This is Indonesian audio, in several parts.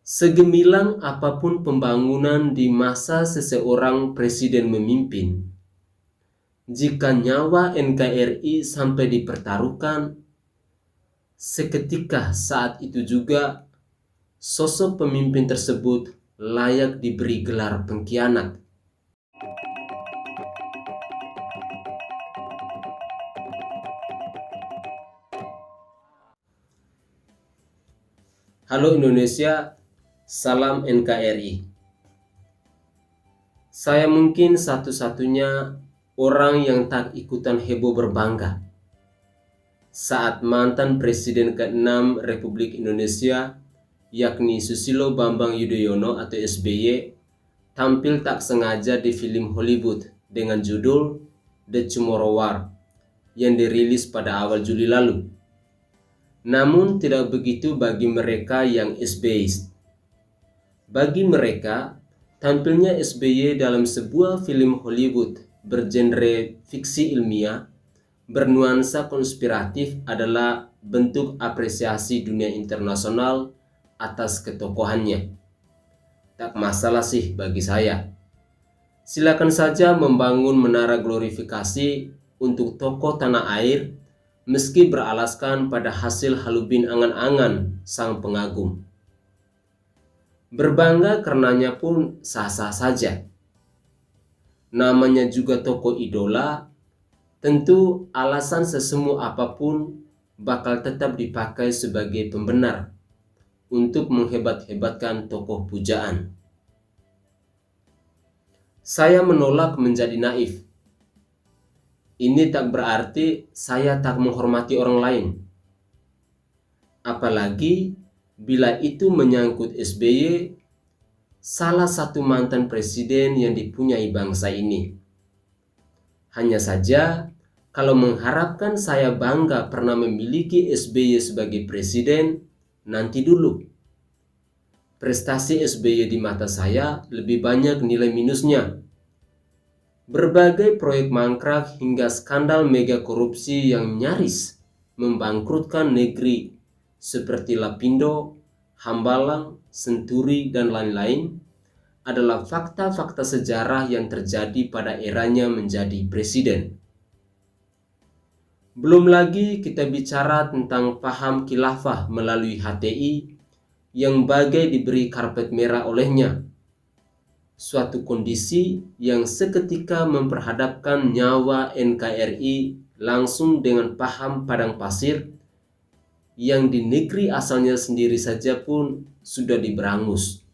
Segemilang apapun pembangunan di masa seseorang presiden memimpin, jika nyawa NKRI sampai dipertaruhkan, seketika saat itu juga sosok pemimpin tersebut layak diberi gelar pengkhianat. Halo Indonesia, salam NKRI. Saya mungkin satu-satunya orang yang tak ikutan heboh berbangga saat mantan Presiden ke-6 Republik Indonesia, yakni Susilo Bambang Yudhoyono atau SBY, tampil tak sengaja di film Hollywood dengan judul The Tomorrow War yang dirilis pada awal Juli lalu. Namun tidak begitu bagi mereka yang SBY. Bagi mereka, tampilnya SBY dalam sebuah film Hollywood bergenre fiksi ilmiah bernuansa konspiratif adalah bentuk apresiasi dunia internasional atas ketokohannya. Tak masalah sih bagi saya. Silakan saja membangun menara glorifikasi untuk tokoh tanah air meski beralaskan pada hasil halubin angan-angan sang pengagum. Berbangga karenanya pun sah-sah saja. Namanya juga tokoh idola, tentu alasan sesemu apapun bakal tetap dipakai sebagai pembenar untuk menghebat-hebatkan tokoh pujaan. Saya menolak menjadi naif. Ini tak berarti saya tak menghormati orang lain. Apalagi bila itu menyangkut SBY, salah satu mantan presiden yang dipunyai bangsa ini. Hanya saja, kalau mengharapkan saya bangga pernah memiliki SBY sebagai presiden, nanti dulu. Prestasi SBY di mata saya lebih banyak nilai minusnya. Berbagai proyek mangkrak hingga skandal mega korupsi yang nyaris membangkrutkan negeri seperti Lapindo, Hambalang, Senturi, dan lain-lain adalah fakta-fakta sejarah yang terjadi pada eranya menjadi presiden. Belum lagi kita bicara tentang paham khilafah melalui HTI yang bagai diberi karpet merah olehnya. Suatu kondisi yang seketika memperhadapkan nyawa NKRI langsung dengan paham padang pasir yang di negeri asalnya sendiri saja pun sudah diberangus.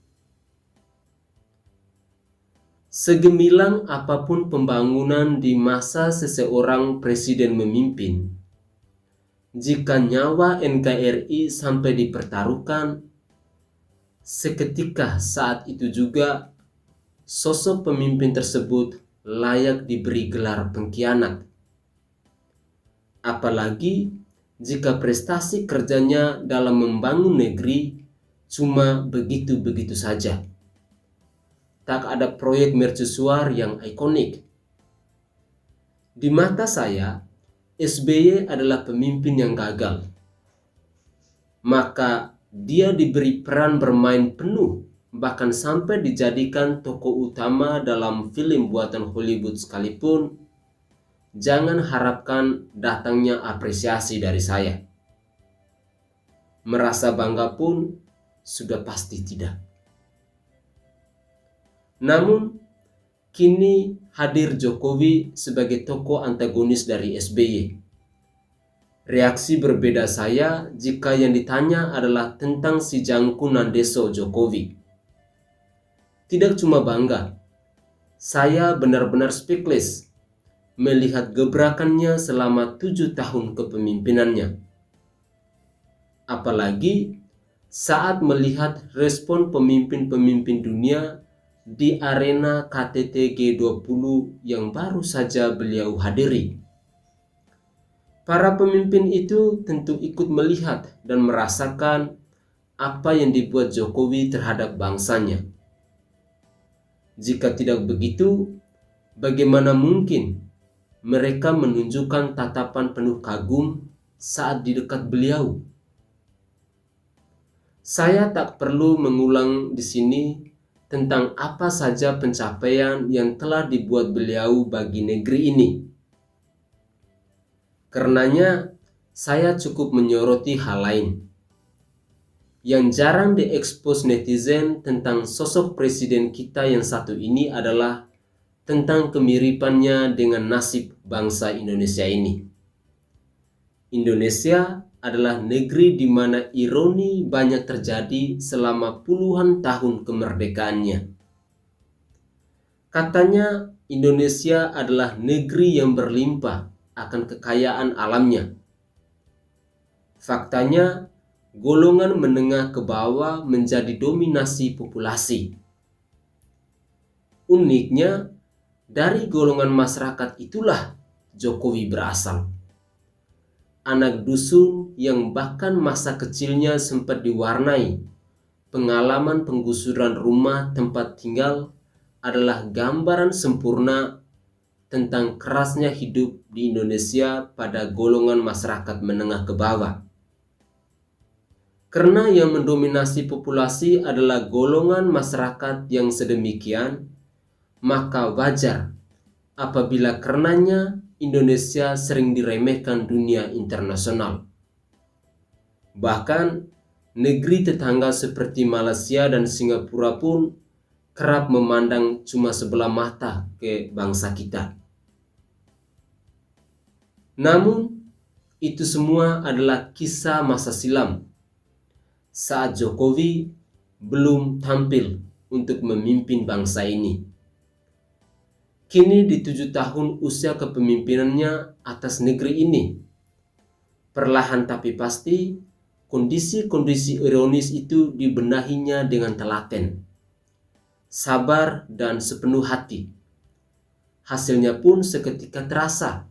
Segemilang apapun pembangunan di masa seseorang presiden memimpin, jika nyawa NKRI sampai dipertaruhkan, seketika saat itu juga sosok pemimpin tersebut layak diberi gelar pengkhianat. Apalagi jika prestasi kerjanya dalam membangun negeri cuma begitu-begitu saja. Tak ada proyek mercusuar yang ikonik. Di mata saya, SBY adalah pemimpin yang gagal. Maka dia diberi peran bermain penuh, bahkan sampai dijadikan tokoh utama dalam film buatan Hollywood sekalipun, jangan harapkan datangnya apresiasi dari saya. Merasa bangga pun sudah pasti tidak. Namun, kini hadir Jokowi sebagai tokoh antagonis dari SBY. Reaksi berbeda saya jika yang ditanya adalah tentang si Jangku Nandeso Jokowi. Tidak cuma bangga, saya benar-benar speechless melihat gebrakannya selama 7 tahun kepemimpinannya. Apalagi saat melihat respon pemimpin-pemimpin dunia di arena KTT G20 yang baru saja beliau hadiri. Para pemimpin itu tentu ikut melihat dan merasakan apa yang dibuat Jokowi terhadap bangsanya. Jika tidak begitu, bagaimana mungkin mereka menunjukkan tatapan penuh kagum saat di dekat beliau? Saya tak perlu mengulang di sini tentang apa saja pencapaian yang telah dibuat beliau bagi negeri ini. Karenanya, saya cukup menyoroti hal lain yang jarang diekspos netizen tentang sosok presiden kita yang satu ini adalah tentang kemiripannya dengan nasib bangsa Indonesia ini. Indonesia adalah negeri di mana ironi banyak terjadi selama puluhan tahun kemerdekaannya. Katanya Indonesia adalah negeri yang berlimpah akan kekayaan alamnya. Faktanya, golongan menengah ke bawah menjadi dominasi populasi. Uniknya, dari golongan masyarakat itulah Jokowi berasal. Anak dusun yang bahkan masa kecilnya sempat diwarnai pengalaman penggusuran rumah tempat tinggal adalah gambaran sempurna tentang kerasnya hidup di Indonesia pada golongan masyarakat menengah ke bawah. Karena yang mendominasi populasi adalah golongan masyarakat yang sedemikian, maka wajar apabila karenanya Indonesia sering diremehkan dunia internasional. Bahkan negeri tetangga seperti Malaysia dan Singapura pun kerap memandang cuma sebelah mata ke bangsa kita. Namun, itu semua adalah kisah masa silam saat Jokowi belum tampil untuk memimpin bangsa ini. Kini di 7 tahun usia kepemimpinannya atas negeri ini, perlahan tapi pasti kondisi-kondisi ironis itu dibenahinya dengan telaten, sabar dan sepenuh hati. Hasilnya pun seketika terasa.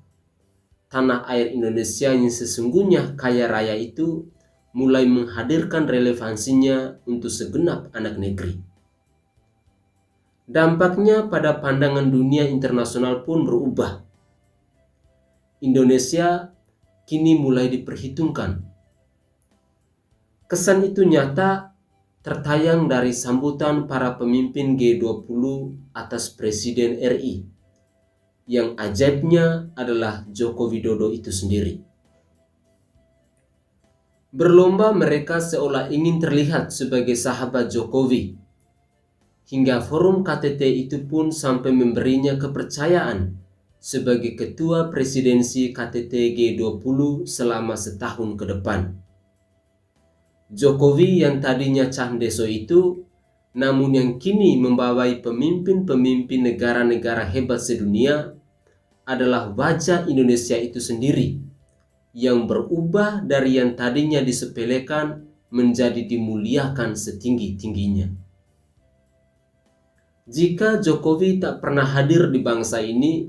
Tanah air Indonesia yang sesungguhnya kaya raya itu mulai menghadirkan relevansinya untuk segenap anak negeri. Dampaknya pada pandangan dunia internasional pun berubah. Indonesia kini mulai diperhitungkan. Kesan itu nyata tertayang dari sambutan para pemimpin G20 atas Presiden RI. Yang ajaibnya adalah Joko Widodo itu sendiri. Berlomba mereka seolah ingin terlihat sebagai sahabat Jokowi. Hingga forum KTT itu pun sampai memberinya kepercayaan sebagai ketua presidensi KTT G20 selama setahun ke depan. Jokowi yang tadinya cahdeso itu, namun yang kini membawai pemimpin-pemimpin negara-negara hebat sedunia, adalah wajah Indonesia itu sendiri, yang berubah dari yang tadinya disepelekan menjadi dimuliakan setinggi-tingginya. Jika Jokowi tak pernah hadir di bangsa ini,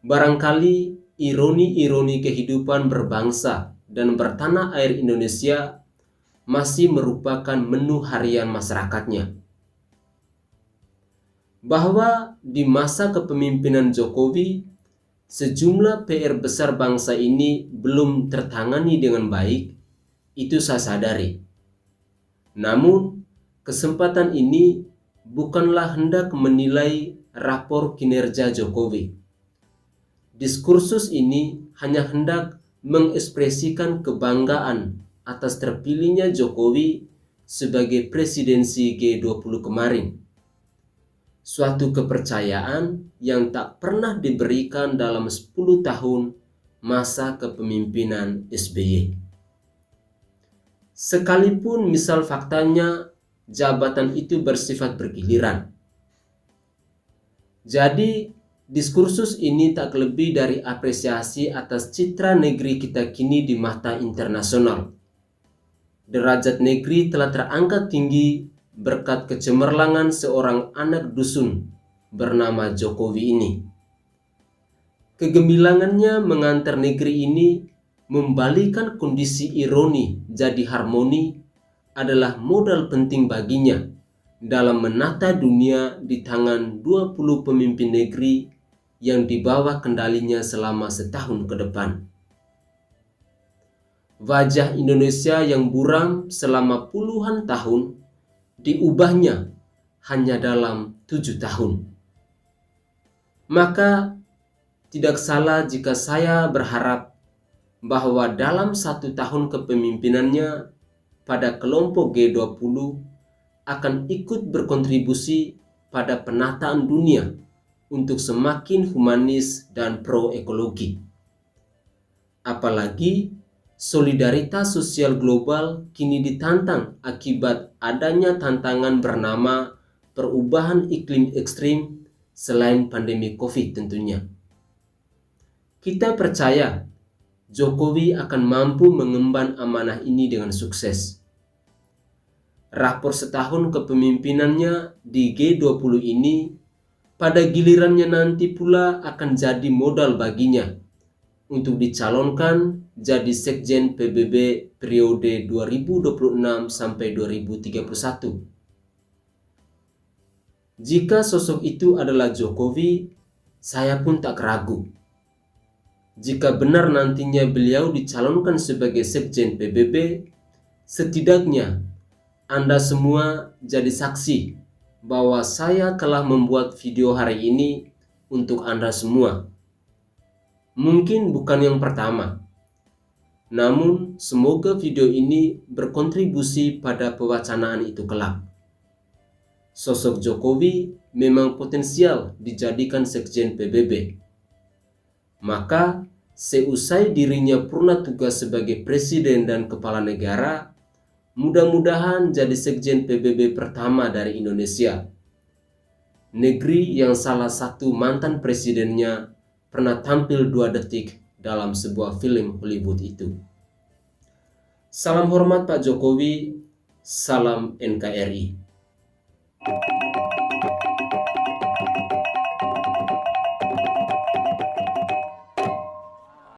barangkali ironi-ironi kehidupan berbangsa dan bertanah air Indonesia masih merupakan menu harian masyarakatnya. Bahwa di masa kepemimpinan Jokowi, sejumlah PR besar bangsa ini belum tertangani dengan baik, itu saya sadari. Namun, kesempatan ini bukanlah hendak menilai rapor kinerja Jokowi. Diskursus ini hanya hendak mengekspresikan kebanggaan atas terpilihnya Jokowi sebagai presidensi G20 kemarin. Suatu kepercayaan yang tak pernah diberikan dalam 10 tahun masa kepemimpinan SBY. Sekalipun misal faktanya jabatan itu bersifat bergiliran. Jadi, diskursus ini tak lebih dari apresiasi atas citra negeri kita kini di mata internasional. Derajat negeri telah terangkat tinggi berkat kecemerlangan seorang anak dusun bernama Jokowi ini. Kegemilangannya mengantar negeri ini membalikan kondisi ironi jadi harmoni adalah modal penting baginya dalam menata dunia di tangan 20 pemimpin negeri yang dibawa kendalinya selama setahun ke depan. wajah Indonesia yang buram selama puluhan tahun diubahnya hanya dalam 7 tahun. Maka tidak salah jika saya berharap bahwa dalam 1 tahun kepemimpinannya pada kelompok G20 akan ikut berkontribusi pada penataan dunia untuk semakin humanis dan pro-ekologi. Apalagi solidaritas sosial global kini ditantang akibat adanya tantangan bernama perubahan iklim ekstrim selain pandemi COVID tentunya. Kita percaya Jokowi akan mampu mengemban amanah ini dengan sukses. Rapor setahun kepemimpinannya di G20 ini pada gilirannya nanti pula akan jadi modal baginya untuk dicalonkan jadi Sekjen PBB periode 2026 sampai 2031. Jika sosok itu adalah Jokowi, saya pun tak ragu. Jika benar nantinya beliau dicalonkan sebagai Sekjen PBB, setidaknya Anda semua jadi saksi bahwa saya telah membuat video hari ini untuk Anda semua. Mungkin bukan yang pertama, namun semoga video ini berkontribusi pada pewacanaan itu kelak. Sosok Jokowi memang potensial dijadikan Sekjen PBB. Maka seusai dirinya purna tugas sebagai presiden dan kepala negara, mudah-mudahan jadi Sekjen PBB pertama dari Indonesia, negeri yang salah satu mantan presidennya pernah tampil 2 detik dalam sebuah film Hollywood itu. Salam hormat Pak Jokowi, salam NKRI.